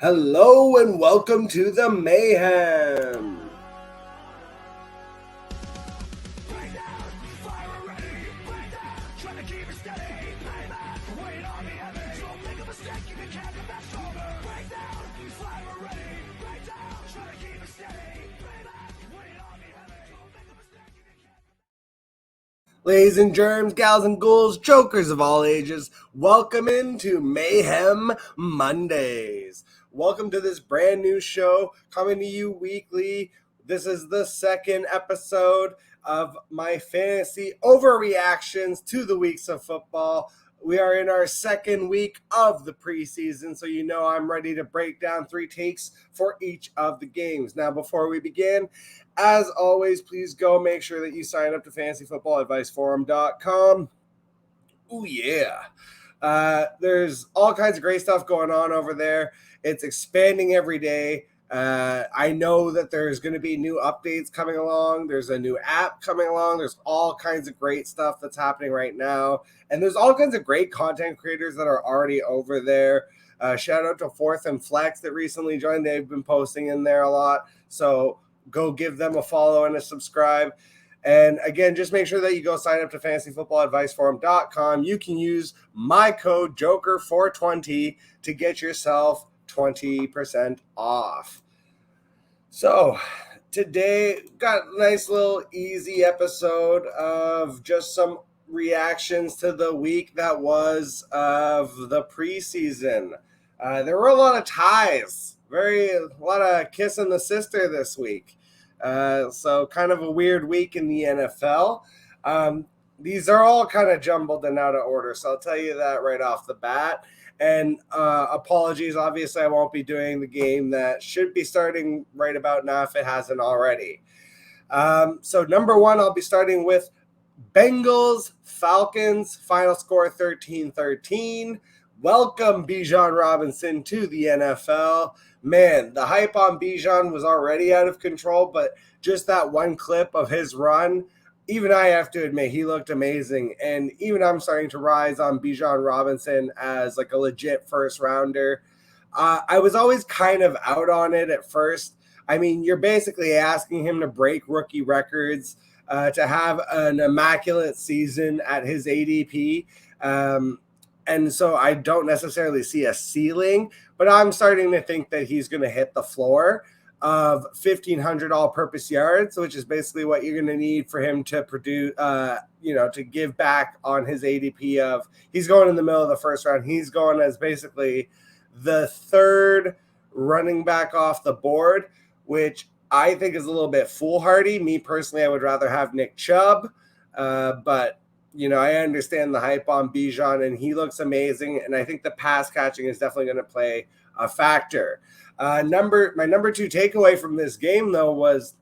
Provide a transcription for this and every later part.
Hello and welcome to the Mayhem. Ladies and germs, gals and ghouls, jokers of all ages, welcome into Mayhem Mondays. Welcome to this brand new show coming to you weekly. This is the second episode of my fantasy overreactions to the weeks of football. We are in our second week of the preseason, so you know I'm ready to break down 3 takes for each of the games. Now, before we begin, as always, please go make sure that you sign up to fantasyfootballadviceforum.com. Ooh, yeah. There's all kinds of great stuff going on over there. It's expanding every day. I know that there's going to be new updates coming along. There's a new app coming along. There's all kinds of great stuff that's happening right now. And there's all kinds of great content creators that are already over there. Shout out to Fourth and Flex that recently joined. They've been posting in there a lot. So go give them a follow and a subscribe. And again, just make sure that you go sign up to fantasyfootballadviceforum.com. You can use my code JOKER420 to get yourself 20% off. So today, got a nice little easy episode of just some reactions to the week that was of the preseason. There were a lot of ties, a lot of kissing the sister this week. So kind of a weird week in the NFL. These are all kind of jumbled and out of order, so I'll tell you that right off the bat. And apologies, obviously I won't be doing the game that should be starting right about now if it hasn't already. So number one, I'll be starting with Bengals, Falcons, final score 13-13. Welcome Bijan Robinson to the NFL. Man, the hype on Bijan was already out of control, but just that one clip of his run, even I have to admit, he looked amazing. And even I'm starting to rise on Bijan Robinson as like a legit first rounder. I was always kind of out on it at first. I mean, you're basically asking him to break rookie records, to have an immaculate season at his ADP. And so I don't necessarily see a ceiling, but I'm starting to think that he's going to hit the floor of 1,500 all-purpose yards, which is basically what you're going to need for him to produce, to give back on his ADP of he's going in the middle of the first round. He's going as basically the third running back off the board, which I think is a little bit foolhardy. Me personally, I would rather have Nick Chubb, but I understand the hype on Bijan, and he looks amazing, and I think the pass catching is definitely going to play a factor. My number 2 takeaway from this game, though, was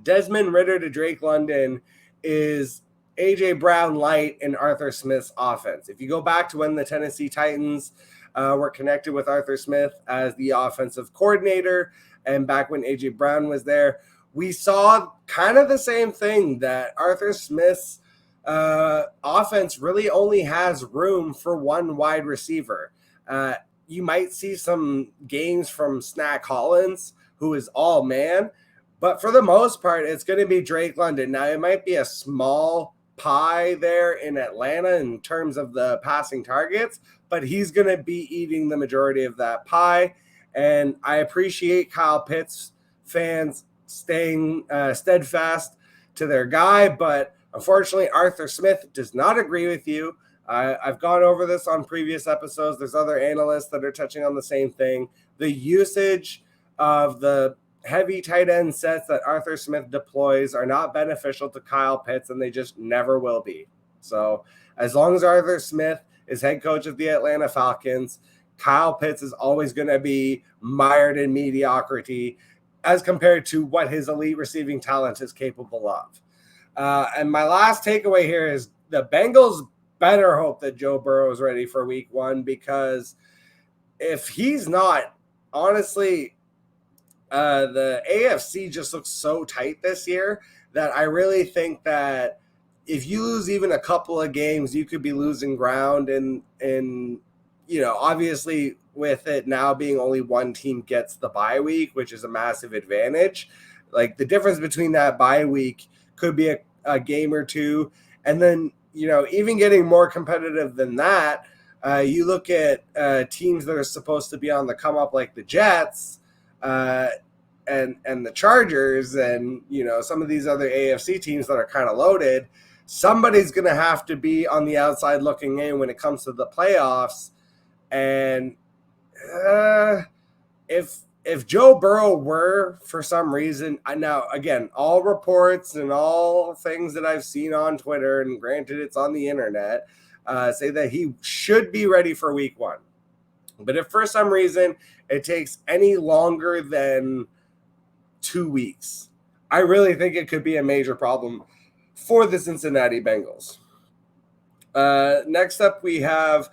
Desmond Ridder to Drake London is A.J. Brown light in Arthur Smith's offense. If you go back to when the Tennessee Titans were connected with Arthur Smith as the offensive coordinator, and back when A.J. Brown was there, we saw kind of the same thing, that Arthur Smith's offense really only has room for one wide receiver. You might see some games from Snack Hollins, who is all man, but for the most part, it's going to be Drake London. Now, it might be a small pie there in Atlanta in terms of the passing targets, but he's going to be eating the majority of that pie. And I appreciate Kyle Pitts fans staying steadfast to their guy, but unfortunately, Arthur Smith does not agree with you. I've gone over this on previous episodes. There's other analysts that are touching on the same thing. The usage of the heavy tight end sets that Arthur Smith deploys are not beneficial to Kyle Pitts, and they just never will be. So as long as Arthur Smith is head coach of the Atlanta Falcons, Kyle Pitts is always going to be mired in mediocrity as compared to what his elite receiving talent is capable of. And my last takeaway here is the Bengals better hope that Joe Burrow is ready for week 1, because if he's not, honestly, the AFC just looks so tight this year that I really think that if you lose even a couple of games, you could be losing ground in obviously with it now being only one team gets the bye week, which is a massive advantage. Like the difference between that bye week could be a game or two. And then, even getting more competitive than that, you look at teams that are supposed to be on the come up like the Jets and the Chargers and, some of these other AFC teams that are kind of loaded. Somebody's going to have to be on the outside looking in when it comes to the playoffs. And if Joe Burrow were, for some reason, now, again, all reports and all things that I've seen on Twitter, and granted it's on the internet, say that he should be ready for week 1. But if for some reason it takes any longer than 2 weeks, I really think it could be a major problem for the Cincinnati Bengals. Next up, we have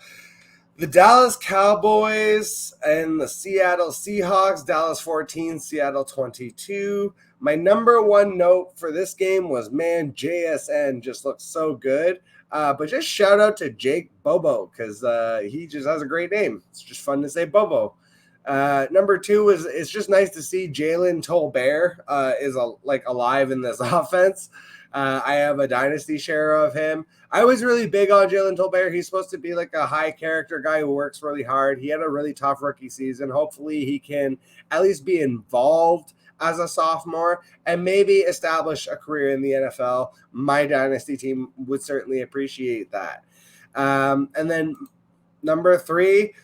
the Dallas Cowboys and the Seattle Seahawks. Dallas 14, Seattle 22. My number one note for this game was, man, JSN just looks so good. But just shout out to Jake Bobo because he just has a great name. It's just fun to say Bobo. Number 2 is it's just nice to see Jalen Tolbert is alive in this offense. I have a dynasty share of him. I was really big on Jalen Tolbert. He's supposed to be like a high character guy who works really hard. He had a really tough rookie season. Hopefully he can at least be involved as a sophomore and maybe establish a career in the NFL. My dynasty team would certainly appreciate that. And then number 3,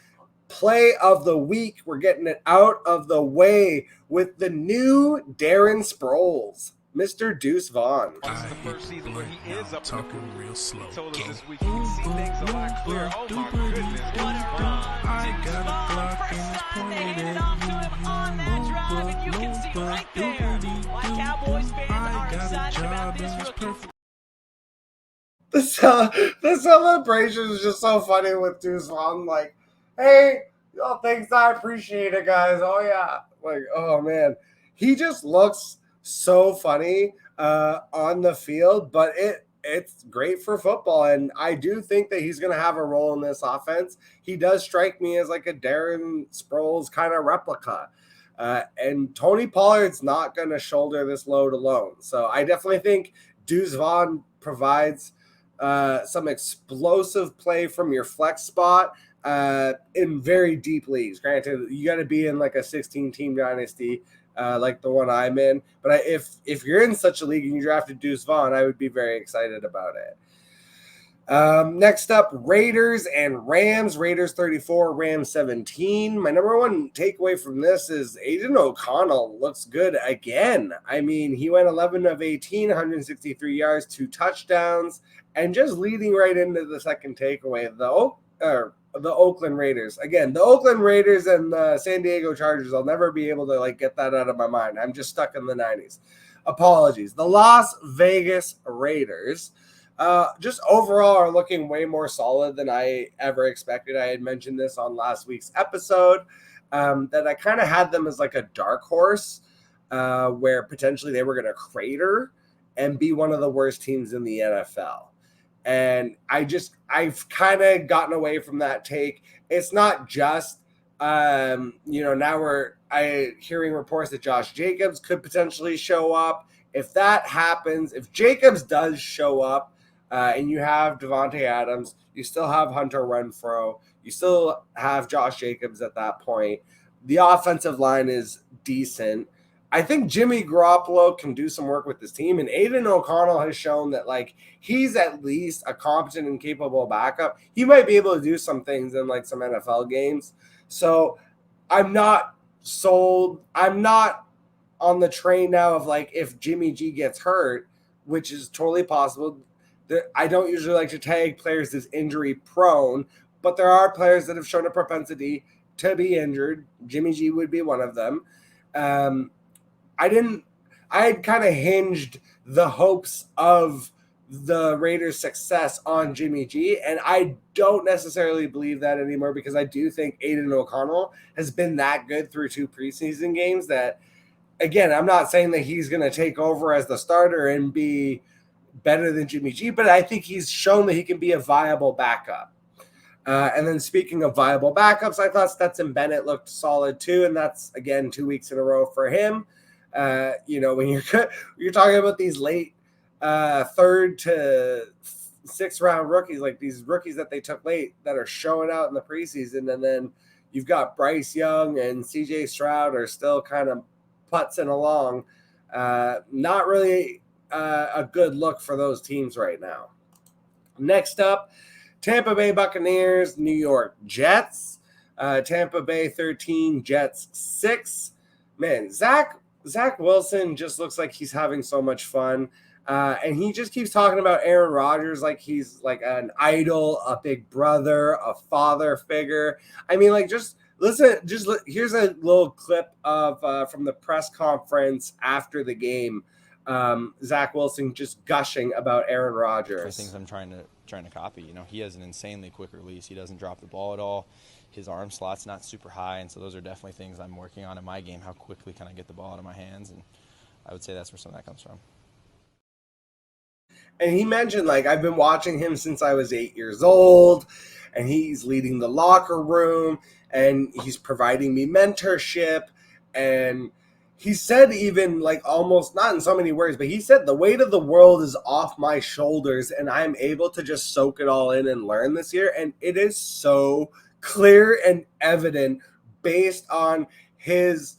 play of the week. We're getting it out of the way with the new Darren Sproles. Mr. Deuce Vaughn. This is the first season where he is up talking real slow. He told us this week he can see things a lot clearer. Oh my goodness. I got a Glock and it's pointed at you. On that drive, and you can see right there why Cowboys fans are excited about this rookie. The celebration is just so funny with Deuce Vaughn. Like, hey, thanks, I appreciate it, guys. Oh yeah, like, oh man, he just looks so funny on the field, but it's great for football, and I do think that he's going to have a role in this offense. He does strike me as like a Darren Sproles kind of replica, and Tony Pollard's not going to shoulder this load alone. So I definitely think Deuce Vaughn provides some explosive play from your flex spot in very deep leagues. Granted, you got to be in like a 16-team dynasty like the one I'm in. But if you're in such a league and you drafted Deuce Vaughn, I would be very excited about it. Next up, Raiders and Rams. Raiders 34, Rams 17. My number one takeaway from this is Aiden O'Connell looks good again. I mean, he went 11 of 18, 163 yards, 2 touchdowns, and just leading right into the second takeaway, the Oakland Raiders. Again, the Oakland Raiders and the San Diego Chargers, I'll never be able to get that out of my mind. I'm just stuck in the 90s. Apologies. The Las Vegas Raiders just overall are looking way more solid than I ever expected. I had mentioned this on last week's episode that I kind of had them as like a dark horse where potentially they were going to crater and be one of the worst teams in the NFL. And I've kind of gotten away from that take. It's not just, now we're hearing reports that Josh Jacobs could potentially show up. If that happens, if Jacobs does show up and you have Devontae Adams, you still have Hunter Renfrow, you still have Josh Jacobs at that point. The offensive line is decent. I think Jimmy Garoppolo can do some work with this team, and Aiden O'Connell has shown that he's at least a competent and capable backup. He might be able to do some things in some NFL games. So I'm not sold. I'm not on the train now of if Jimmy G gets hurt, which is totally possible. I don't usually like to tag players as injury prone, but there are players that have shown a propensity to be injured. Jimmy G would be one of them. I had kind of hinged the hopes of the Raiders' success on Jimmy G, and I don't necessarily believe that anymore because I do think Aiden O'Connell has been that good through 2 preseason games that, again, I'm not saying that he's going to take over as the starter and be better than Jimmy G, but I think he's shown that he can be a viable backup. And then speaking of viable backups, I thought Stetson Bennett looked solid too, and that's again 2 weeks in a row for him. When you're talking about these late third to sixth round rookies, like these rookies that they took late that are showing out in the preseason, and then you've got Bryce Young and CJ Stroud are still kind of putzing along. Not really a good look for those teams right now. Next up, Tampa Bay Buccaneers, New York Jets. Tampa Bay 13, Jets 6. Man, Zach Wilson just looks like he's having so much fun. And he just keeps talking about Aaron Rodgers like he's like an idol, a big brother, a father figure. I mean, like, just listen. Here's a little clip of from the press conference after the game. Zach Wilson just gushing about Aaron Rodgers. Things I'm trying to copy. He has an insanely quick release. He doesn't drop the ball at all. His arm slot's not super high, and so those are definitely things I'm working on in my game. How quickly can I get the ball out of my hands? And I would say that's where some of that comes from. And he mentioned, like, I've been watching him since I was 8 years old, and he's leading the locker room, and he's providing me mentorship. And he said, even like almost not in so many words, but he said the weight of the world is off my shoulders, and I'm able to just soak it all in and learn this year. And it is so clear and evident based on his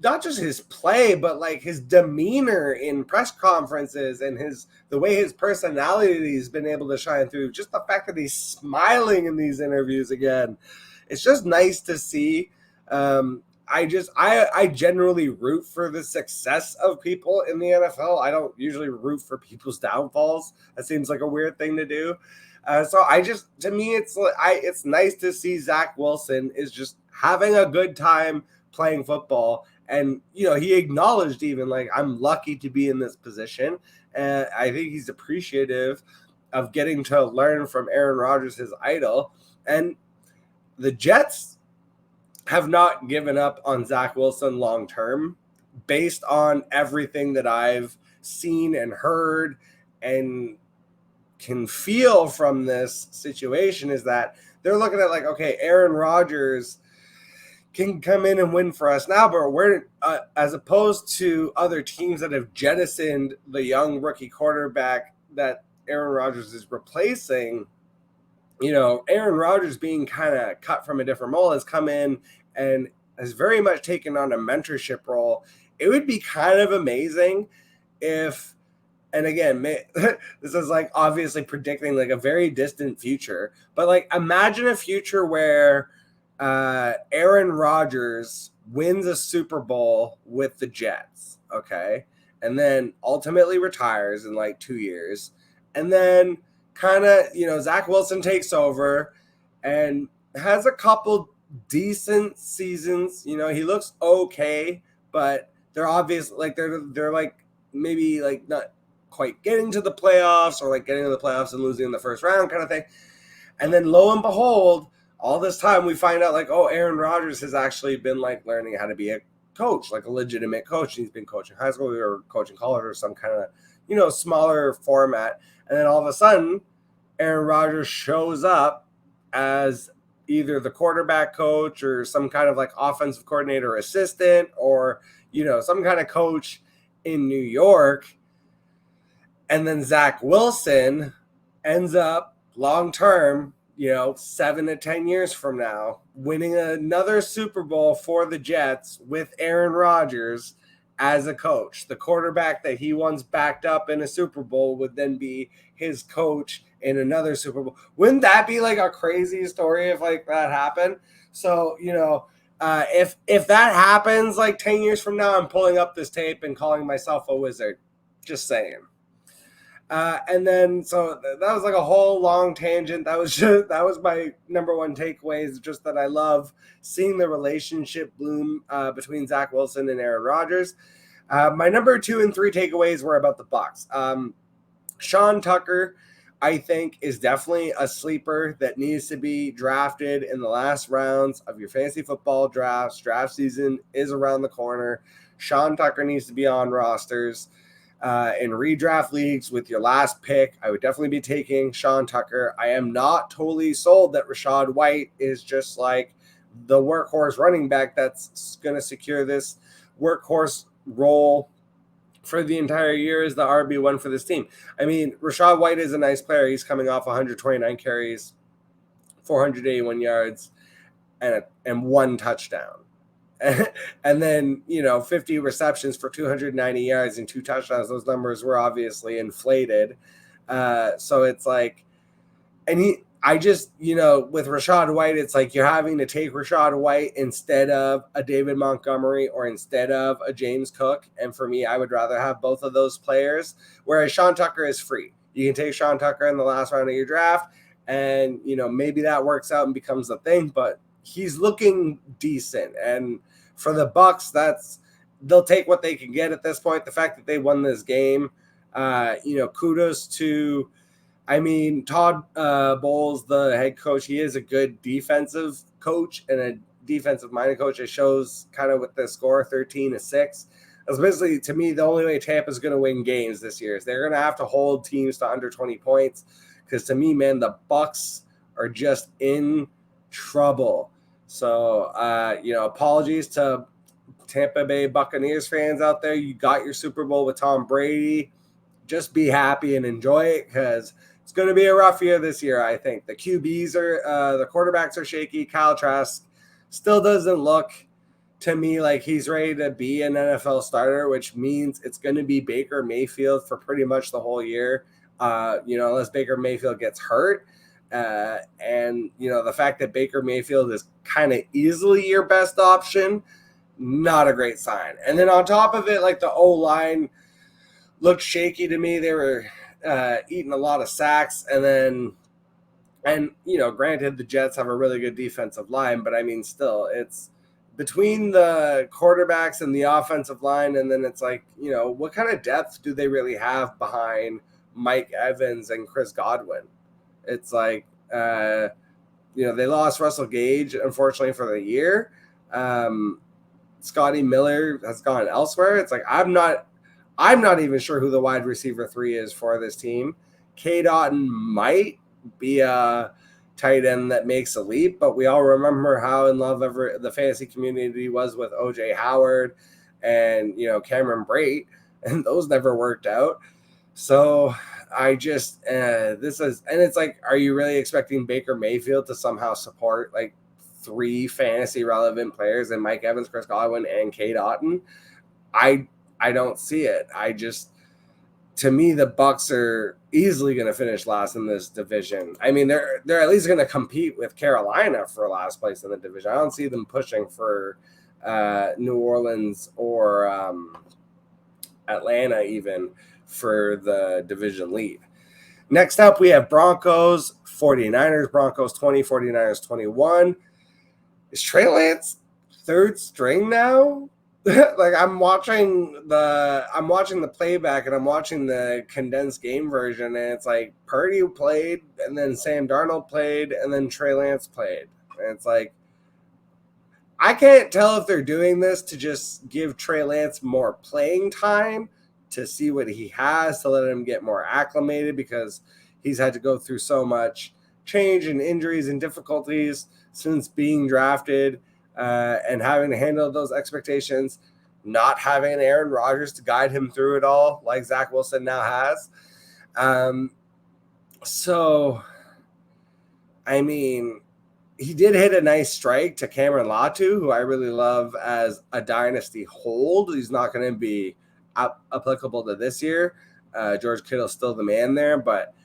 not just his play, but like his demeanor in press conferences and the way his personality has been able to shine through. Just the fact that he's smiling in these interviews again, it's just nice to see. I generally root for the success of people in the NFL. I don't usually root for people's downfalls. That seems like a weird thing to do. To me, it's nice to see Zach Wilson is just having a good time playing football. And, he acknowledged even like, I'm lucky to be in this position. And I think he's appreciative of getting to learn from Aaron Rodgers, his idol. And the Jets have not given up on Zach Wilson long-term based on everything that I've seen and heard and can feel from this situation is that they're looking at like, okay, Aaron Rodgers can come in and win for us now, but we're as opposed to other teams that have jettisoned the young rookie quarterback that Aaron Rodgers is replacing. Aaron Rodgers being kind of cut from a different mold has come in and has very much taken on a mentorship role. It would be kind of amazing if, and again, this is like obviously predicting like a very distant future, but like imagine a future where Aaron Rodgers wins a Super Bowl with the Jets, okay? And then ultimately retires in like 2 years. And then kind of, Zach Wilson takes over and has a couple decent seasons. He looks okay, but they're obvious, like they're like maybe like not quite getting to the playoffs or like getting to the playoffs and losing in the first round kind of thing. And then lo and behold, all this time we find out like, oh, Aaron Rodgers has actually been like learning how to be a coach, like a legitimate coach. He's been coaching high school or coaching college or some kind of, smaller format. And then all of a sudden, Aaron Rodgers shows up as either the quarterback coach or some kind of like offensive coordinator assistant or, some kind of coach in New York. And then Zach Wilson ends up long-term, 7 to 10 years from now, winning another Super Bowl for the Jets with Aaron Rodgers as a coach. The quarterback that he once backed up in a Super Bowl would then be his coach in another Super Bowl. Wouldn't that be like a crazy story if like that happened? So, if that happens like 10 years from now, I'm pulling up this tape and calling myself a wizard. Just saying. And then, so that was like a whole long tangent. That was my number one takeaway, is just that I love seeing the relationship bloom between Zach Wilson and Aaron Rodgers. My number 2 and 3 takeaways were about the Bucs. Sean Tucker, I think, is definitely a sleeper that needs to be drafted in the last rounds of your fantasy football drafts. Draft season is around the corner. Sean Tucker needs to be on rosters. In redraft leagues with your last pick, I would definitely be taking Sean Tucker. I am not totally sold that Rachaad White is just like the workhorse running back that's going to secure this workhorse role for the entire year as the RB1 for this team. I mean, Rachaad White is a nice player. He's coming off 129 carries, 481 yards, and 1 touchdown. And then, 50 receptions for 290 yards and 2 touchdowns. Those numbers were obviously inflated. So it's like, and with Rachaad White, it's like you're having to take Rachaad White instead of a David Montgomery or instead of a James Cook. And for me, I would rather have both of those players, whereas Sean Tucker is free. You can take Sean Tucker in the last round of your draft, and, maybe that works out and becomes a thing, but he's looking decent. And for the Bucs, they'll take what they can get at this point. The fact that they won this game, kudos to, Todd Bowles, the head coach. He is a good defensive coach and a defensive-minded coach. It shows kind of with the score, 13-6. That's basically, to me, the only way Tampa's going to win games this year is they're going to have to hold teams to under 20 points. Because to me, man, the Bucs are just in trouble. So, apologies to Tampa Bay Buccaneers fans out there. You got your Super Bowl with Tom Brady. Just be happy and enjoy it, because it's going to be a rough year this year, I think. The QBs the quarterbacks are shaky. Kyle Trask still doesn't look to me like he's ready to be an NFL starter, which means it's going to be Baker Mayfield for pretty much the whole year. Unless Baker Mayfield gets hurt. And the fact that Baker Mayfield is kind of easily your best option, not a great sign. And then on top of it, like the O-line looked shaky to me. They were eating a lot of sacks. And granted, the Jets have a really good defensive line, but still, it's between the quarterbacks and the offensive line. And then it's like, what kind of depth do they really have behind Mike Evans and Chris Godwin? It's like, they lost Russell Gage, unfortunately, for the year. Scotty Miller has gone elsewhere. It's like, I'm not even sure who the wide receiver 3 is for this team. K. Dotton might be a tight end that makes a leap, but we all remember how in love the fantasy community was with OJ Howard and, Cameron Brate, and those never worked out. So I just, and it's like, are you really expecting Baker Mayfield to somehow support like 3 fantasy relevant players in Mike Evans, Chris Godwin, and K. Dotton? I don't see it. To me, the Bucs are easily going to finish last in this division. They're at least going to compete with Carolina for last place in the division. I don't see them pushing for New Orleans or Atlanta even for the division lead. Next up, we have Broncos, 49ers. Broncos 20, 49ers 21. Is Trey Lance third string now? Like I'm watching the playback and I'm watching the condensed game version, and it's like Purdy played, and then Sam Darnold played, and then Trey Lance played. And it's like, I can't tell if they're doing this to just give Trey Lance more playing time, to see what he has, to let him get more acclimated, because he's had to go through so much change and injuries and difficulties since being drafted, and having to handle those expectations, not having an Aaron Rodgers to guide him through it all like Zach Wilson now has. He did hit a nice strike to Cameron Latu, who I really love as a dynasty hold. He's not going to be applicable to this year. George Kittle's still the man there, but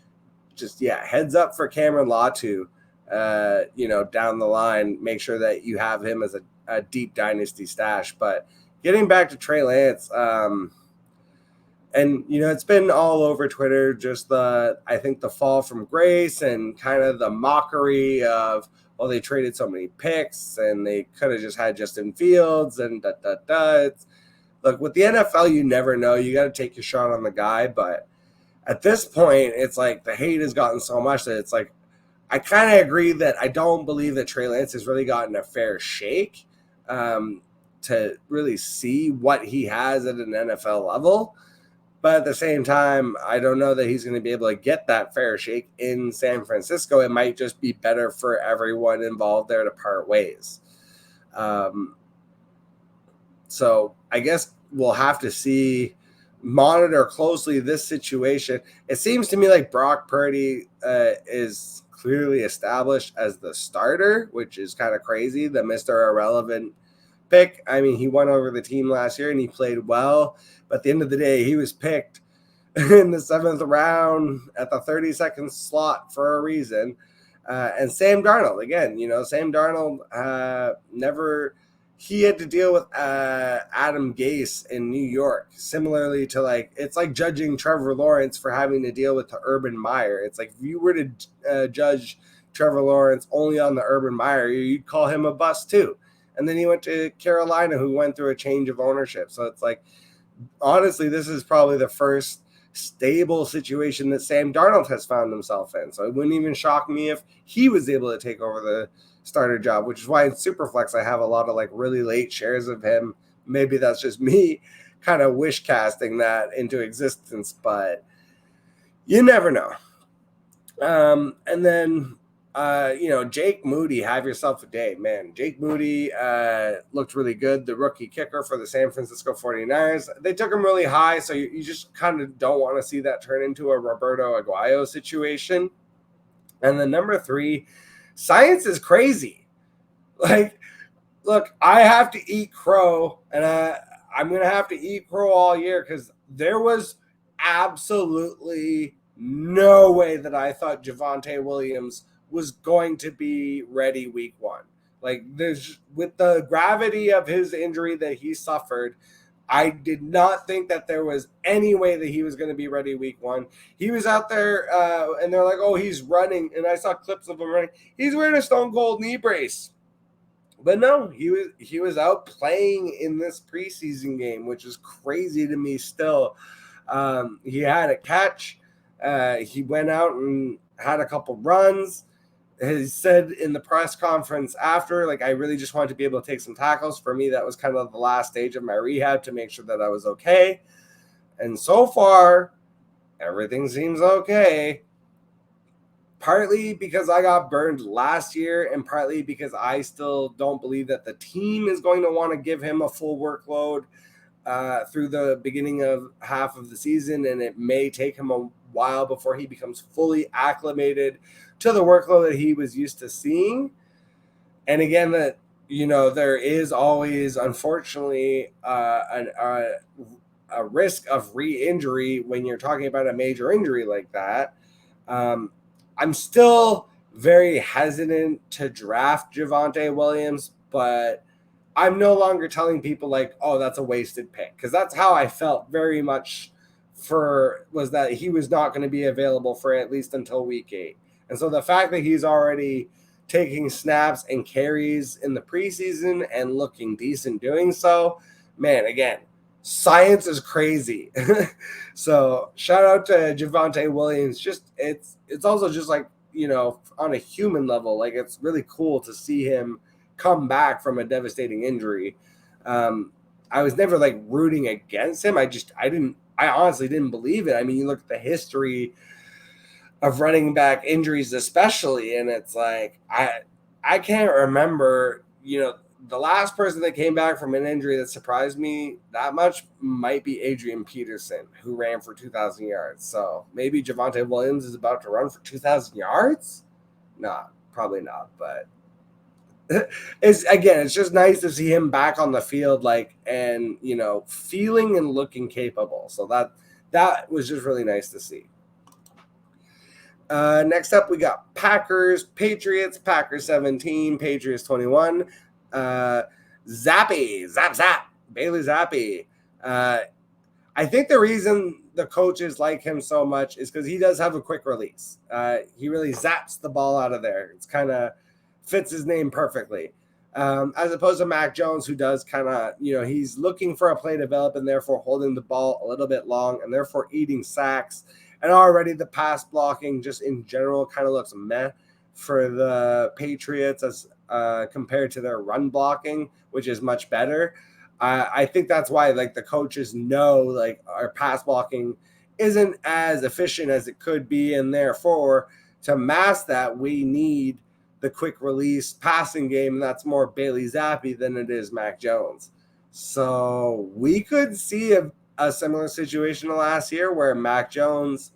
just, heads up for Cameron Latu, down the line. Make sure that you have him as a deep dynasty stash. But getting back to Trey Lance, it's been all over Twitter, just I think the fall from grace and kind of the mockery of, well, they traded so many picks and they could have just had Justin Fields and Look, with the NFL, you never know. You got to take your shot on the guy. But at this point, it's like the hate has gotten so much that it's like, I kind of agree that I don't believe that Trey Lance has really gotten a fair shake to really see what he has at an NFL level. But at the same time, I don't know that he's going to be able to get that fair shake in San Francisco. It might just be better for everyone involved there to part ways. So I guess we'll have to monitor closely this situation. It seems to me like Brock Purdy is clearly established as the starter, which is kind of crazy. The Mr. Irrelevant pick. I mean, he won over the team last year and he played well. But at the end of the day, he was picked in the 7th round at the 32nd slot for a reason. And Sam Darnold, again, Sam Darnold he had to deal with Adam Gase in New York, similarly to it's like judging Trevor Lawrence for having to deal with the Urban Meyer. It's like if you were to judge Trevor Lawrence only on the Urban Meyer, you'd call him a bust too. And then he went to Carolina, who went through a change of ownership. So it's like, honestly, this is probably the first stable situation that Sam Darnold has found himself in. So it wouldn't even shock me if he was able to take over the starter job, which is why in Superflex I have a lot of really late shares of him. Maybe that's just me kind of wish casting that into existence, but you never know. And then Jake Moody, have yourself a day, man. Jake Moody looked really good, the rookie kicker for the San Francisco 49ers. They took him really high, so you just kind of don't want to see that turn into a Roberto Aguayo situation. And then number 3, science is crazy. Look, I have to eat crow, and I'm going to have to eat crow all year because there was absolutely no way that I thought Javonte Williams was going to be ready week 1. With the gravity of his injury that he suffered, I did not think that there was any way that he was going to be ready week 1. He was out there, and they're like, oh, he's running. And I saw clips of him running. He's wearing a Stone Cold knee brace. But no, he was out playing in this preseason game, which is crazy to me still. He had a catch. He went out and had a couple runs. He said in the press conference after, I really just wanted to be able to take some tackles. For me, that was kind of the last stage of my rehab to make sure that I was okay. And so far, everything seems okay. Partly because I got burned last year and partly because I still don't believe that the team is going to want to give him a full workload through the beginning of half of the season, and it may take him a while before he becomes fully acclimated to the workload that he was used to seeing. And again, that there is always, unfortunately, a risk of re-injury when you're talking about a major injury like that. I'm still very hesitant to draft Javonte Williams, but I'm no longer telling people oh, that's a wasted pick, because that's how I felt very much was that he was not going to be available for at least until week 8. And so the fact that he's already taking snaps and carries in the preseason and looking decent doing so, man, again, science is crazy. So shout out to Javonte Williams. It's also just on a human level, it's really cool to see him come back from a devastating injury. I was never rooting against him. I honestly didn't believe it. I mean, you look at the history of running back injuries, especially, and it's I can't remember, the last person that came back from an injury that surprised me that much might be Adrian Peterson, who ran for 2,000 yards. So maybe Javonte Williams is about to run for 2,000 yards? No, probably not. But it's just nice to see him back on the field, and feeling and looking capable. So that was just really nice to see. Next up, we got Packers, Patriots, Packers 17, Patriots 21. Bailey Zappi. I think the reason the coaches like him so much is because he does have a quick release. He really zaps the ball out of there. It's kind of fits his name perfectly. As opposed to Mac Jones, who does kind of, he's looking for a play develop and therefore holding the ball a little bit long and therefore eating sacks. And already the pass blocking just in general kind of looks meh for the Patriots as compared to their run blocking, which is much better. I think that's why like the coaches know like our pass blocking isn't as efficient as it could be, and therefore to mask that we need the quick release passing game, and that's more Bailey Zappi than it is Mac Jones. So we could see a similar situation to last year where Mac Jones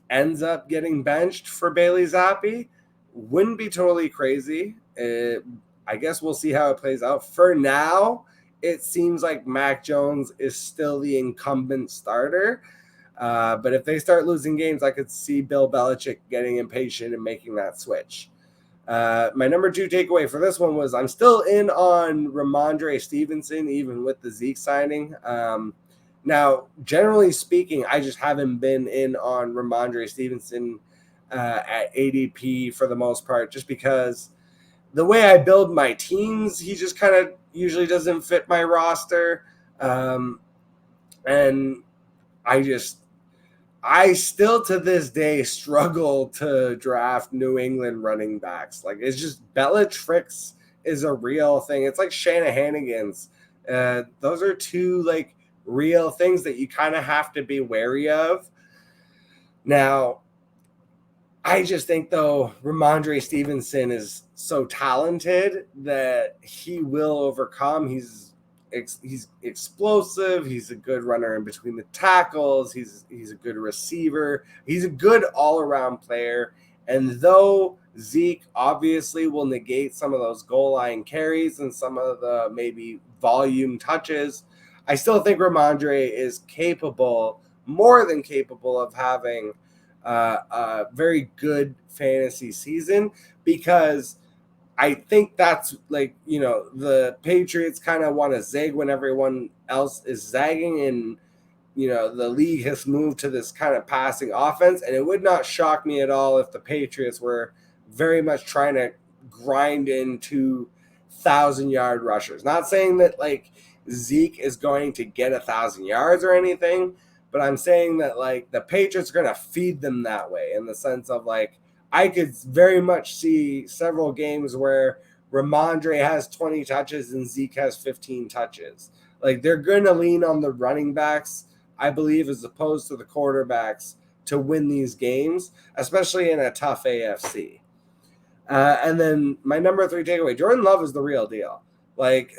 ends up getting benched for Bailey Zappi. Wouldn't be totally crazy. I guess we'll see how it plays out. For now, it seems like Mac Jones is still the incumbent starter. But if they start losing games, I could see Bill Belichick getting impatient and making that switch. My number 2 takeaway for this one was I'm still in on Ramondre Stevenson, even with the Zeke signing. Now, generally speaking, I just haven't been in on Ramondre Stevenson at ADP for the most part, just because the way I build my teams, he just kind of usually doesn't fit my roster. And I still to this day struggle to draft New England running backs. Like, it's just Bellatrix is a real thing. It's like Shanahanigans. Those are two like real things that you kind of have to be wary of. Now, I just think though Ramondre Stevenson is so talented that he will overcome. He's explosive. He's a good runner in between the tackles. He's a good receiver. He's a good all-around player. And though Zeke obviously will negate some of those goal line carries and some of the maybe volume touches, I still think Ramondre is capable, more than capable, of having a very good fantasy season, because I think that's like, the Patriots kind of want to zig when everyone else is zagging, and, the league has moved to this kind of passing offense. And it would not shock me at all if the Patriots were very much trying to grind into 1,000-yard rushers. Not saying that like Zeke is going to get 1,000 yards or anything, but I'm saying that like the Patriots are going to feed them that way, in the sense of like, I could very much see several games where Ramondre has 20 touches and Zeke has 15 touches. Like, they're going to lean on the running backs, I believe, as opposed to the quarterbacks to win these games, especially in a tough AFC. And then my number 3 takeaway, Jordan Love is the real deal. Like,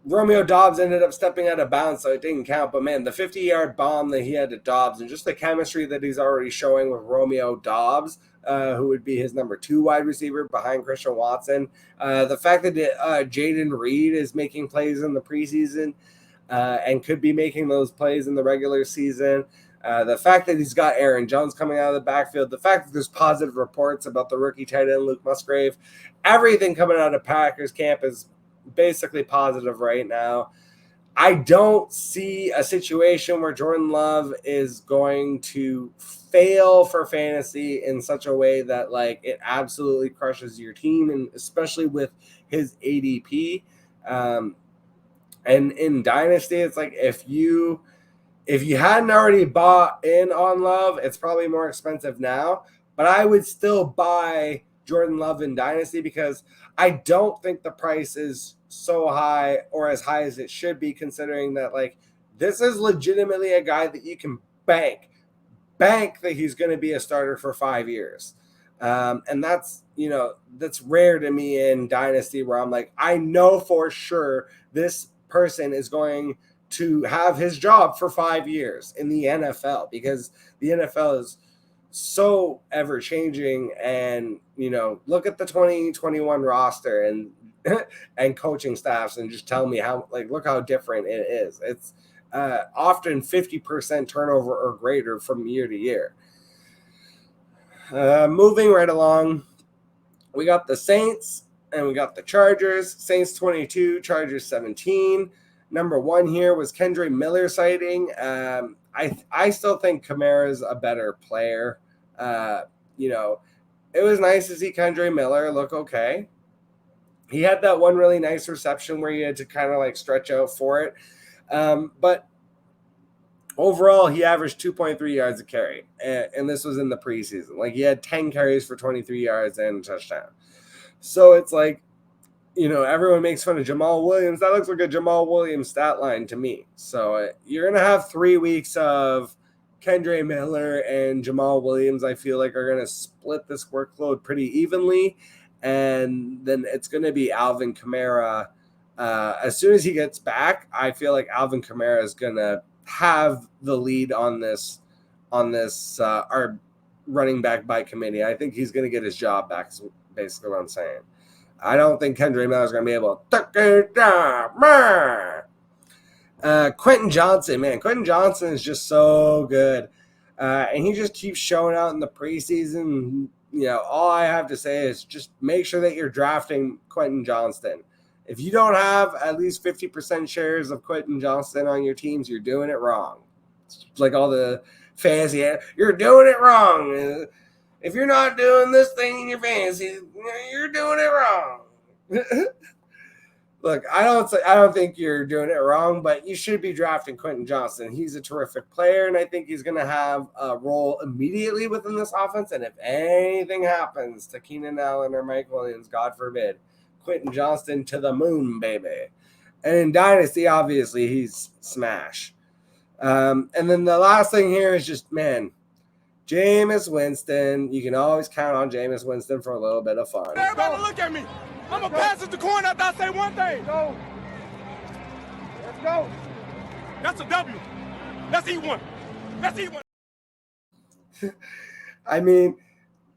Romeo Doubs ended up stepping out of bounds, so it didn't count. But, man, the 50-yard bomb that he had to Doubs, and just the chemistry that he's already showing with Romeo Doubs, who would be his number 2 wide receiver behind Christian Watson. The fact that Jaden Reed is making plays in the preseason and could be making those plays in the regular season. The fact that he's got Aaron Jones coming out of the backfield. The fact that there's positive reports about the rookie tight end Luke Musgrave. Everything coming out of Packers camp is basically positive right now. I don't see a situation where Jordan Love is going to fail for fantasy in such a way that like it absolutely crushes your team, and especially with his ADP. And in Dynasty, it's like if you hadn't already bought in on Love, it's probably more expensive now. But I would still buy Jordan Love in Dynasty, because I don't think the price is so high, or as high as it should be, considering that like this is legitimately a guy that you can bank that he's going to be a starter for 5 years. And that's rare to me in Dynasty, where I'm like, I know for sure this person is going to have his job for 5 years in the NFL, because the NFL is so ever changing. And look at the 2021 roster and and coaching staffs, and just tell me how, like, look how different it is. It's often 50% turnover or greater from year to year. Moving right along, we got the Saints and we got the Chargers. Saints 22, Chargers 17. Number 1 here was Kendre Miller sighting. I still think Kamara's a better player. It was nice to see Kendre Miller look okay. He had that one really nice reception where he had to kind of like stretch out for it. But overall, he averaged 2.3 yards a carry. And this was in the preseason. Like, he had 10 carries for 23 yards and a touchdown. So it's like, everyone makes fun of Jamal Williams. That looks like a Jamal Williams stat line to me. So you're going to have 3 weeks of Kendre Miller and Jamal Williams, I feel like, are going to split this workload pretty evenly. And then it's going to be Alvin Kamara. As soon as he gets back, I feel like Alvin Kamara is going to have the lead on this our running back by committee. I think he's going to get his job back, is basically what I'm saying. I don't think Kendre Miller is going to be able to tuck it down. Quentin Johnson, man. Quentin Johnson is just so good. And he just keeps showing out in the preseason. All I have to say is just make sure that you're drafting Quentin Johnston. If you don't have at least 50% shares of Quentin Johnston on your teams, you're doing it wrong. It's like all the fantasy, you're doing it wrong. If you're not doing this thing in your fantasy, you're doing it wrong. Look, I don't think you're doing it wrong, but you should be drafting Quentin Johnston. He's a terrific player, and I think he's going to have a role immediately within this offense. And if anything happens to Keenan Allen or Mike Williams, God forbid, Quentin Johnston to the moon, baby. And in Dynasty, obviously, he's smash. And then the last thing here is just, man, Jameis Winston. You can always count on Jameis Winston for a little bit of fun. Everybody look at me. I'm going to pass it to corner after I say one thing. Go. Let's go. That's a W. Let's eat one. Let's eat one. I mean,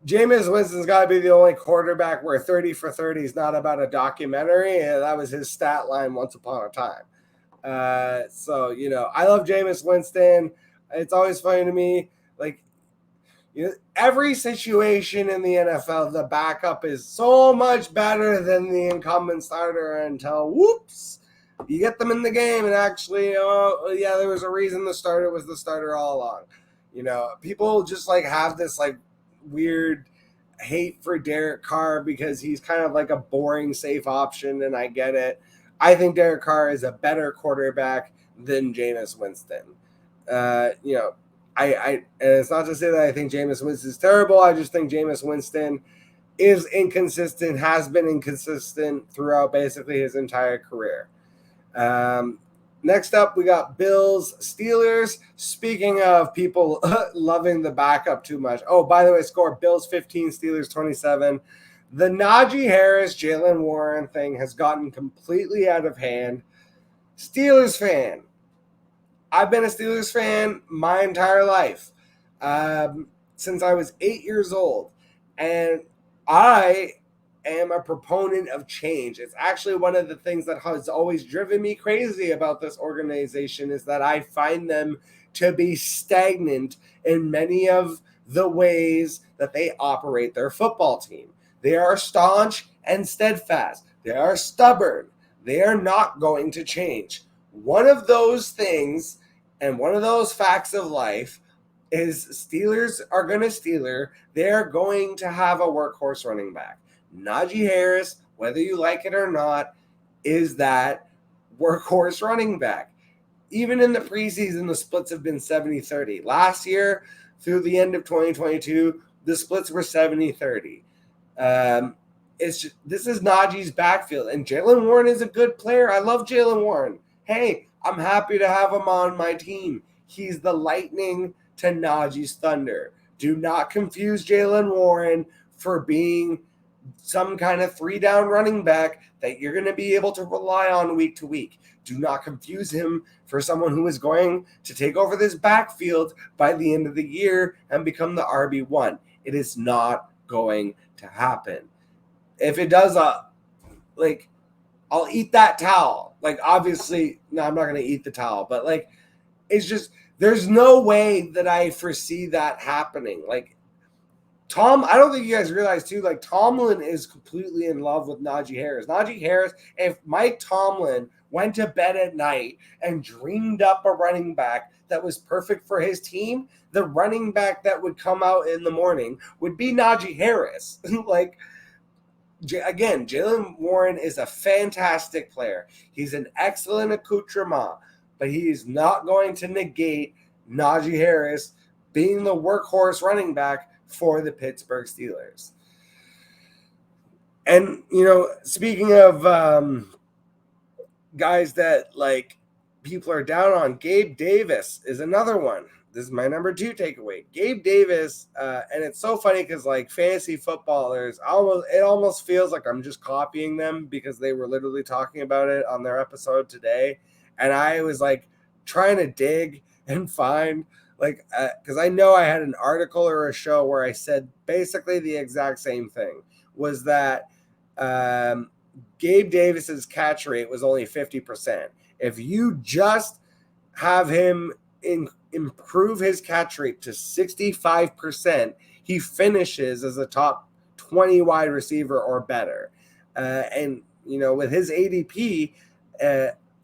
Jameis Winston's got to be the only quarterback where 30 for 30 is not about a documentary, and that was his stat line once upon a time. So, I love Jameis Winston. It's always funny to me. Like, every situation in the NFL, the backup is so much better than the incumbent starter until, whoops, you get them in the game and actually, there was a reason the starter was the starter all along. People just have this weird hate for Derek Carr because he's kind of like a boring, safe option, and I get it. I think Derek Carr is a better quarterback than Jameis Winston. And it's not to say that I think Jameis Winston is terrible. I just think Jameis Winston is inconsistent, has been inconsistent throughout basically his entire career. Next up, we got Bills Steelers. Speaking of people loving the backup too much. Oh, by the way, score Bills 15, Steelers 27. The Najee Harris, Jalen Warren thing has gotten completely out of hand. Steelers fan. I've been a Steelers fan my entire life, since I was 8 years old, and I am a proponent of change. It's actually one of the things that has always driven me crazy about this organization is that I find them to be stagnant in many of the ways that they operate their football team. They are staunch and steadfast. They are stubborn. They are not going to change. One of those things and one of those facts of life is Steelers are going to Steeler. They're going to have a workhorse running back. Najee Harris, whether you like it or not, is that workhorse running back. Even in the preseason, the splits have been 70-30. Last year, through the end of 2022, the splits were 70-30. This is Najee's backfield, and Jalen Warren is a good player. I love Jalen Warren. Hey, I'm happy to have him on my team. He's the lightning to Najee's thunder. Do not confuse Jalen Warren for being some kind of 3-down running back that you're going to be able to rely on week to week. Do not confuse him for someone who is going to take over this backfield by the end of the year and become the RB1. It is not going to happen. If it does, I'll eat that towel. Obviously, no, I'm not going to eat the towel, but it's just, there's no way that I foresee that happening. I don't think you guys realize too, Tomlin is completely in love with Najee Harris. Najee Harris, if Mike Tomlin went to bed at night and dreamed up a running back that was perfect for his team, the running back that would come out in the morning would be Najee Harris. Again, Jalen Warren is a fantastic player. He's an excellent accoutrement, but he is not going to negate Najee Harris being the workhorse running back for the Pittsburgh Steelers. And, speaking of guys that like people are down on, Gabe Davis is another one. This is my number 2 takeaway. Gabe Davis, and it's so funny because like fantasy footballers, it almost feels like I'm just copying them because they were literally talking about it on their episode today, and I was like trying to dig and find like because I know I had an article or a show where I said basically the exact same thing, was that Gabe Davis's catch rate was only 50%. If you just have him improve his catch rate to 65%, he finishes as a top 20 wide receiver or better. And, with his ADP,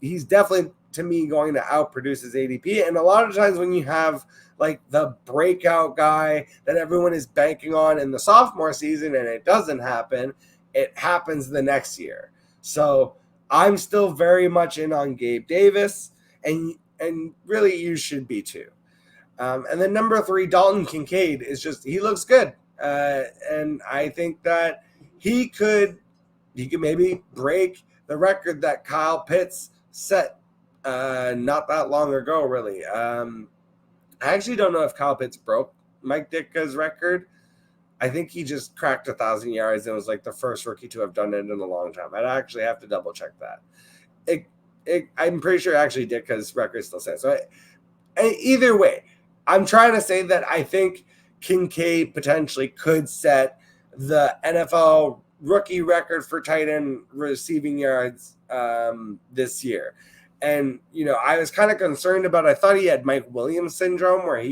he's definitely, to me, going to outproduce his ADP. And a lot of times when you have like the breakout guy that everyone is banking on in the sophomore season and it doesn't happen, it happens the next year. So I'm still very much in on Gabe Davis, and really you should be too. And then number 3, Dalton Kincaid he looks good. And I think that he could maybe break the record that Kyle Pitts set not that long ago, really. I actually don't know if Kyle Pitts broke Mike Ditka's record. I think he just cracked 1,000 yards and was like the first rookie to have done it in a long time. I'd actually have to double check that. I'm pretty sure actually Ditka's record still stands. So either way, I'm trying to say that I think Kincaid potentially could set the NFL rookie record for tight end receiving yards this year. And, I was kind of concerned about, I thought he had Mike Williams syndrome where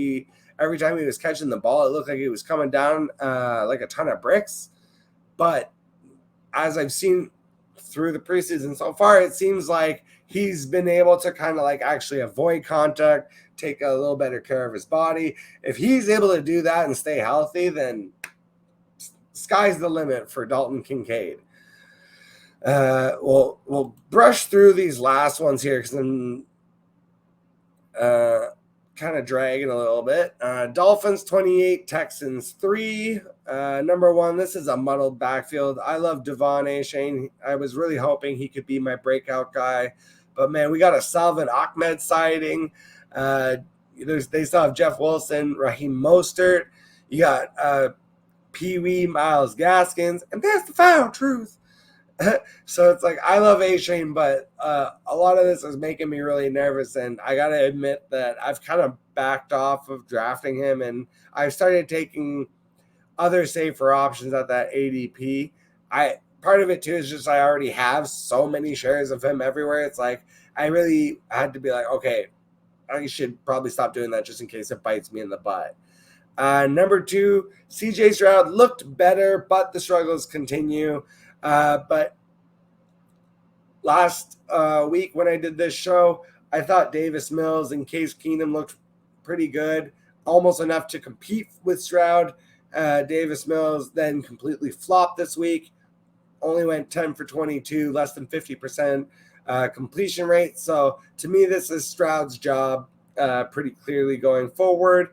every time he was catching the ball, it looked like he was coming down like a ton of bricks. But as I've seen through the preseason so far, it seems like he's been able to kind of like actually avoid contact, take a little better care of his body. If he's able to do that and stay healthy, then sky's the limit for Dalton Kincaid. We'll brush through these last ones here because I'm kind of dragging a little bit. Dolphins 28, Texans 3. Number 1, this is a muddled backfield. I love Devon Achane. I was really hoping he could be my breakout guy. But, man, we got a Salvin Ahmed sighting. They still have Jeff Wilson, Raheem Mostert. You got Pee Wee, Myles Gaskins. And that's the final truth. So it's like, I love Achane, but a lot of this is making me really nervous. And I got to admit that I've kind of backed off of drafting him. And I've started taking other safer options at that ADP. Part of it, too, is just I already have so many shares of him everywhere. It's like I really had to be like, okay, I should probably stop doing that just in case it bites me in the butt. Number 2, CJ Stroud looked better, but the struggles continue. But last week when I did this show, I thought Davis Mills and Case Keenum looked pretty good, almost enough to compete with Stroud. Davis Mills then completely flopped this week, only went 10 for 22, less than 50% completion rate. So to me, this is Stroud's job pretty clearly going forward.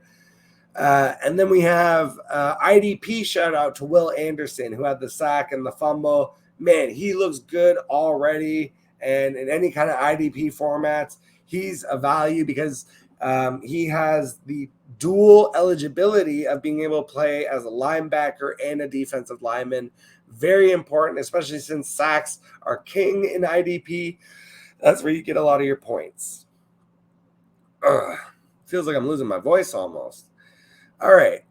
And then we have IDP shout out to Will Anderson, who had the sack and the fumble. Man, he looks good already. And in any kind of IDP formats, he's a value because he has the dual eligibility of being able to play as a linebacker and a defensive lineman. Very important, especially since sacks are king in IDP. That's where you get a lot of your points. Feels like I'm losing my voice almost. All right.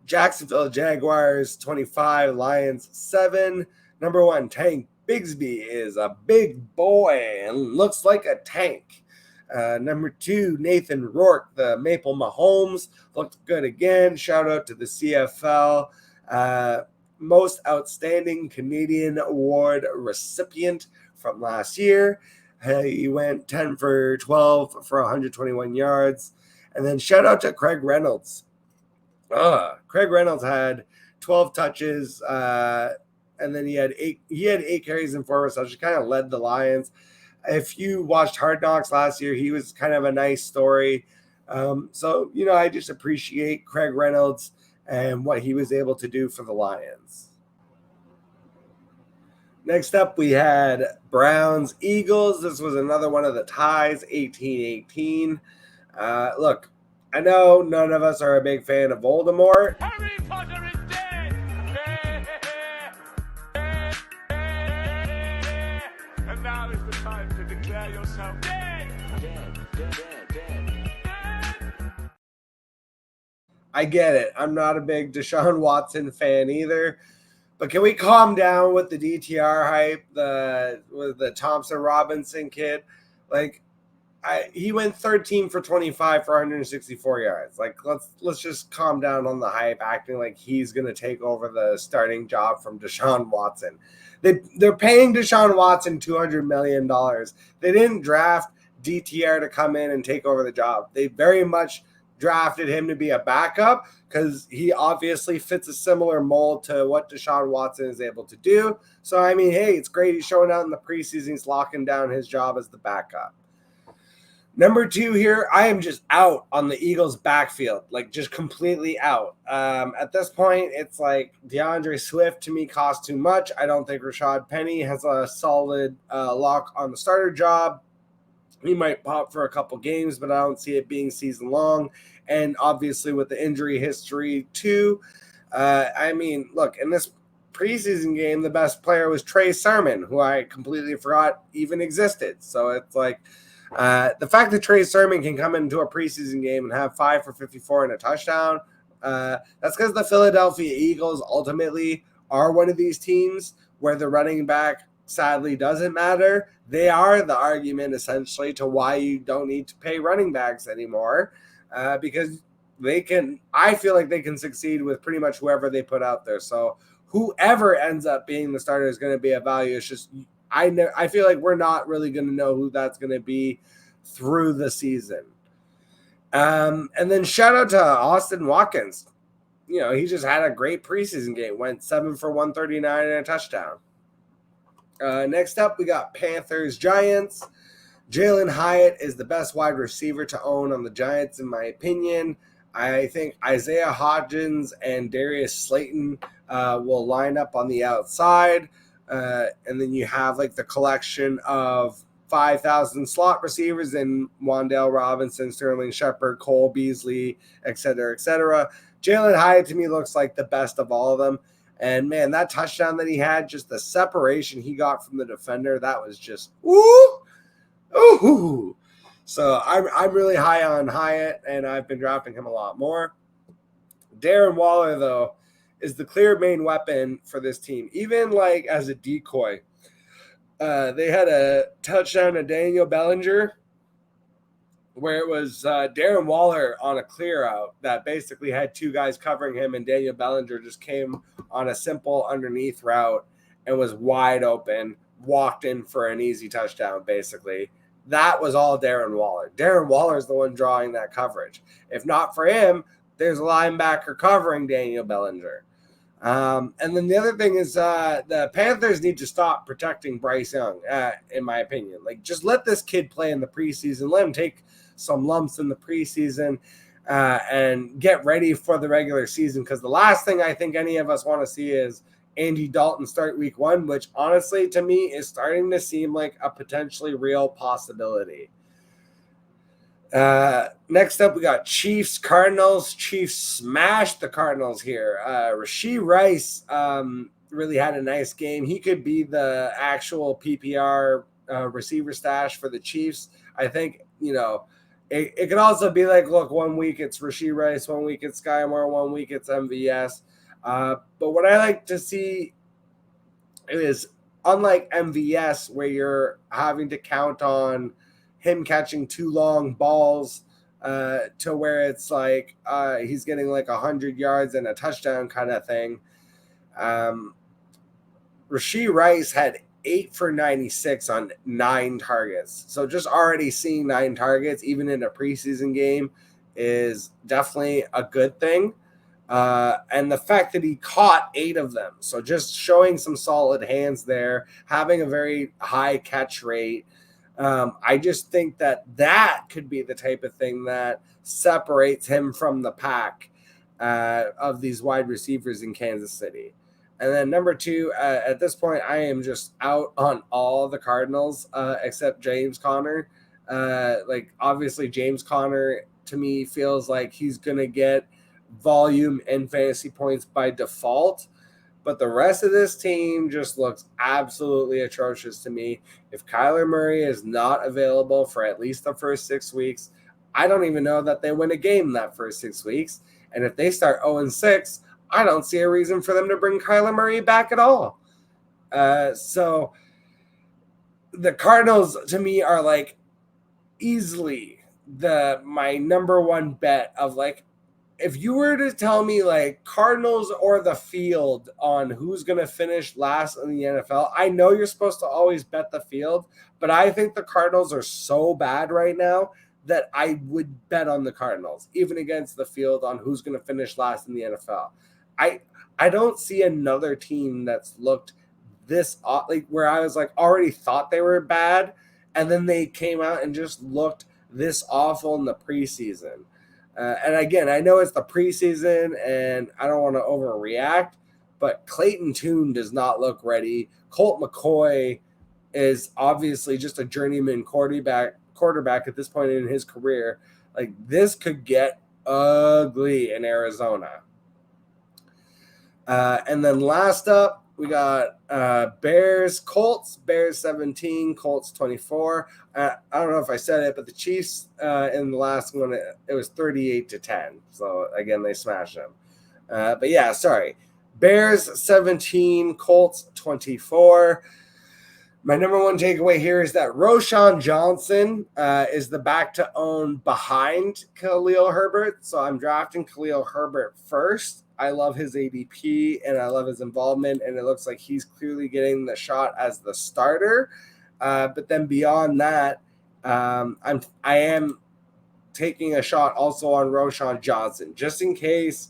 Jacksonville Jaguars 25, Lions 7. Number 1, Tank Bigsby is a big boy and looks like a tank. Number 2, Nathan Rourke, the Maple Mahomes, looked good again. Shout out to the CFL. Most Outstanding Canadian Award recipient from last year. He went 10 for 12 for 121 yards. And then shout out to Craig Reynolds. Craig Reynolds had 12 touches, and then he had eight carries and 4 receptions. Kind of led the Lions. If you watched Hard Knocks last year, he was kind of a nice story. So I just appreciate Craig Reynolds and what he was able to do for the Lions. Next up, we had Browns Eagles. This was another one of the ties, 18-18. Look, I know none of us are a big fan of Voldemort. Harry Potter is dead! And now is the time to declare yourself dead! I get it. I'm not a big Deshaun Watson fan either. But can we calm down with the DTR hype, with the Thompson Robinson kid? Like, he went 13 for 25 for 164 yards. Like, let's just calm down on the hype, acting like he's going to take over the starting job from Deshaun Watson. They're paying Deshaun Watson $200 million. They didn't draft DTR to come in and take over the job. They very much drafted him to be a backup because he obviously fits a similar mold to what Deshaun Watson is able to do. So, I mean, hey, it's great he's showing out in the preseason. He's locking down his job as the backup. Number 2 here, I am just out on the Eagles' backfield, like just completely out. At this point, it's like DeAndre Swift to me costs too much. I don't think Rashad Penny has a solid lock on the starter job. He might pop for a couple games, but I don't see it being season long. And obviously with the injury history too, I mean, look, in this preseason game, the best player was Trey Sermon, who I completely forgot even existed. So it's like the fact that Trey Sermon can come into a preseason game and have 5 for 54 and a touchdown, that's because the Philadelphia Eagles ultimately are one of these teams where the running back sadly doesn't matter. They are the argument essentially to why you don't need to pay running backs anymore, because I feel like they can succeed with pretty much whoever they put out there. So whoever ends up being the starter is going to be a value. It's just, I feel like we're not really going to know who that's going to be through the season. And then shout out to Austin Watkins. You know, he just had a great preseason game, went 7 for 139 and a touchdown. Next up, we got Panthers Giants. Jalen Hyatt is the best wide receiver to own on the Giants, in my opinion. I think Isaiah Hodgins and Darius Slayton will line up on the outside. And then you have like the collection of 5,000 slot receivers in Wan'Dale Robinson, Sterling Shepard, Cole Beasley, et cetera, et cetera. Jalen Hyatt to me looks like the best of all of them. And, man, that touchdown that he had, just the separation he got from the defender, that was just, ooh. So I'm really high on Hyatt, and I've been drafting him a lot more. Darren Waller, though, is the clear main weapon for this team, even like as a decoy. They had a touchdown to Daniel Bellinger where it was Darren Waller on a clear out that basically had 2 guys covering him, and Daniel Bellinger just came on a simple underneath route and was wide open, walked in for an easy touchdown, basically. That was all Darren Waller. Darren Waller is the one drawing that coverage. If not for him, there's a linebacker covering Daniel Bellinger. And then the other thing is the Panthers need to stop protecting Bryce Young, in my opinion. Like, just let this kid play in the preseason. Let him take some lumps in the preseason and get ready for the regular season, because the last thing I think any of us want to see is Andy Dalton start week 1, which honestly to me is starting to seem like a potentially real possibility. Next up, we got Chiefs Cardinals. Chiefs smashed the Cardinals here. Rashee Rice really had a nice game. He could be the actual PPR receiver stash for the Chiefs. I think, you know, it could also be like, look, 1 week it's Rashee Rice, 1 week it's Sky Moore, 1 week it's MVS. But what I like to see is, unlike MVS, where you're having to count on him catching 2 long balls to where it's like he's getting like 100 yards and a touchdown kind of thing. Rashee Rice had 8 for 96 on 9 targets. So just already seeing 9 targets, even in a preseason game, is definitely a good thing. And the fact that he caught 8 of them. So just showing some solid hands there, having a very high catch rate. I just think that could be the type of thing that separates him from the pack of these wide receivers in Kansas City. And then number 2, at this point, I am just out on all the Cardinals except James Conner. Obviously, James Conner, to me, feels like he's going to get volume and fantasy points by default. But the rest of this team just looks absolutely atrocious to me. If Kyler Murray is not available for at least the first 6 weeks, I don't even know that they win a game that first 6 weeks. And if they start 0-6, I don't see a reason for them to bring Kyler Murray back at all. So the Cardinals, to me, are like easily my number one bet of like, if you were to tell me like Cardinals or the field on who's going to finish last in the NFL, I know you're supposed to always bet the field, but I think the Cardinals are so bad right now that I would bet on the Cardinals, even against the field, on who's going to finish last in the NFL. I don't see another team that's looked this like where I was like already thought they were bad, and then they came out and just looked this awful in the preseason. And again, I know it's the preseason and I don't want to overreact, but Clayton Tune does not look ready. Colt McCoy is obviously just a journeyman quarterback at this point in his career. Like, this could get ugly in Arizona. And then last up, we got Bears, Colts, Bears 17, Colts 24. I don't know if I said it, but the Chiefs in the last one, it was 38-10. So, again, they smashed them. But, yeah, sorry. Bears 17, Colts 24. My number one takeaway here is that Roshan Johnson is the back to own behind Khalil Herbert. So I'm drafting Khalil Herbert first. I love his ADP and I love his involvement, and it looks like he's clearly getting the shot as the starter. But then beyond that, I am taking a shot also on Roshan Johnson, just in case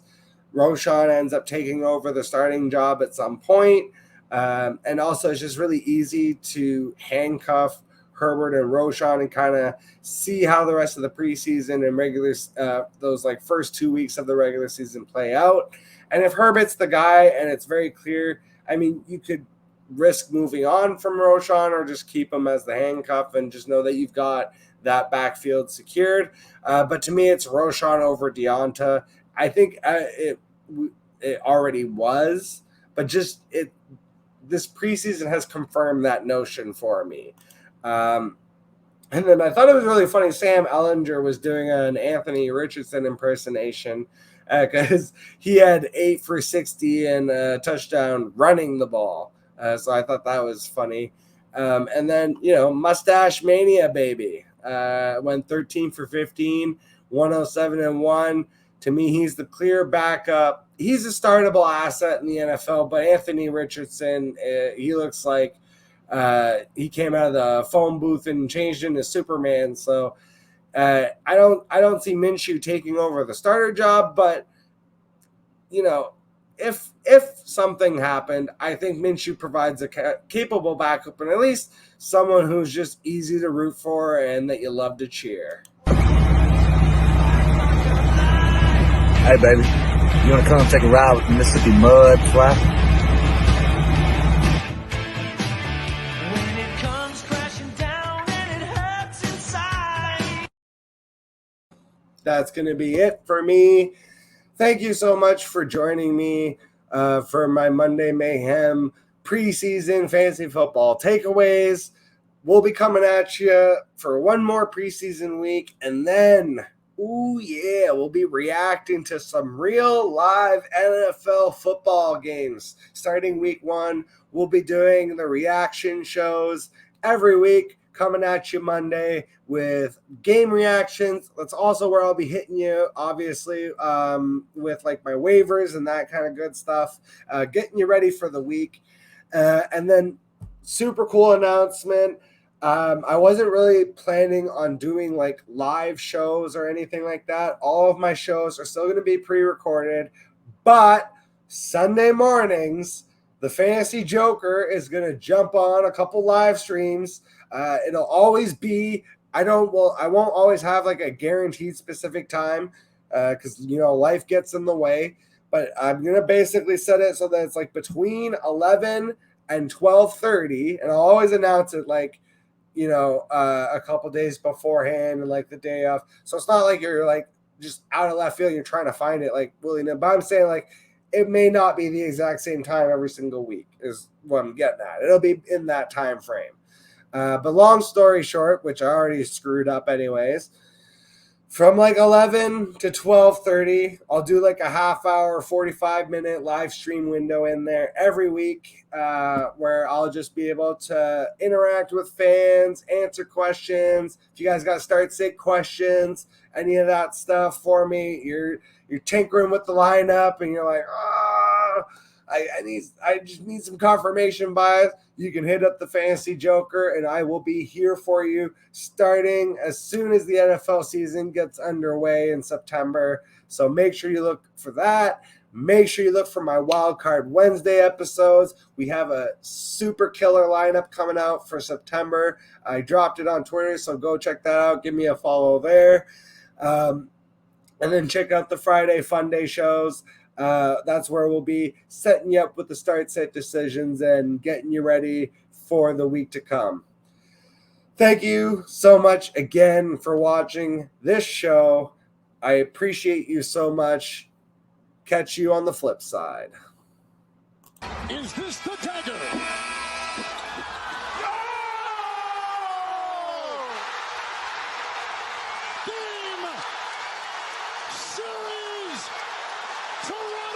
Roshan ends up taking over the starting job at some point. And also, it's just really easy to handcuff Herbert and Roshan and kind of see how the rest of the preseason and regular those like first 2 weeks of the regular season play out. And if Herbert's the guy and it's very clear, I mean, you could risk moving on from Roshan or just keep him as the handcuff and just know that you've got that backfield secured. But to me, it's Roshan over Deonta. I think it already was, but just this preseason has confirmed that notion for me. And then I thought it was really funny. Sam Ellinger was doing an Anthony Richardson impersonation because he had 8 for 60 and a touchdown running the ball. So I thought that was funny. And then, Mustache Mania, baby. Went 13 for 15, 107-1. To me, he's the clear backup. He's a startable asset in the NFL, but Anthony Richardson, he looks like he came out of the phone booth and changed into Superman. So I don't see Minshew taking over the starter job, but if something happened, I think Minshew provides a capable backup and at least someone who's just easy to root for and that you love to cheer. Hey, baby, you want to come take a ride with the Mississippi Mud Flat? When it comes crashing down and it hurts inside. That's going to be it for me. Thank you so much for joining me for my Monday Mayhem preseason fantasy football takeaways. We'll be coming at you for one more preseason week, and then we'll be reacting to some real live NFL football games. Starting week 1, we'll be doing the reaction shows every week, coming at you Monday with game reactions. That's also where I'll be hitting you, obviously, with like my waivers and that kind of good stuff, getting you ready for the week. And then super cool announcement. I wasn't really planning on doing like live shows or anything like that. All of my shows are still going to be pre-recorded, but Sunday mornings, the Fantasy Joker is going to jump on a couple live streams. It'll always be, I won't always have like a guaranteed specific time because, life gets in the way. but I'm going to basically set it so that it's like between 11 and 12:30, and I'll always announce it like, a couple days beforehand and like the day of. So it's not like you're like just out of left field, you're trying to find it like willy-nilly. But I'm saying like it may not be the exact same time every single week is what I'm getting at. It'll be in that time frame. But long story short, which I already screwed up anyways, from like 11 to 12:30, I'll do like a half hour, 45-minute live stream window in there every week where I'll just be able to interact with fans, answer questions. If you guys got start sit questions, any of that stuff for me, you're tinkering with the lineup and you're like, I just need some confirmation bias. You can hit up the Fantasy Joker, and I will be here for you starting as soon as the NFL season gets underway in September. So make sure you look for that. Make sure you look for my Wild Card Wednesday episodes. We have a super killer lineup coming out for September. I dropped it on Twitter, so go check that out. Give me a follow there. And then check out the Friday Fun Day shows. That's where we'll be setting you up with the start set decisions and getting you ready for the week to come. Thank you so much again for watching this show. I appreciate you so much. Catch you on the flip side. Is this the dagger? Game, series, Toronto.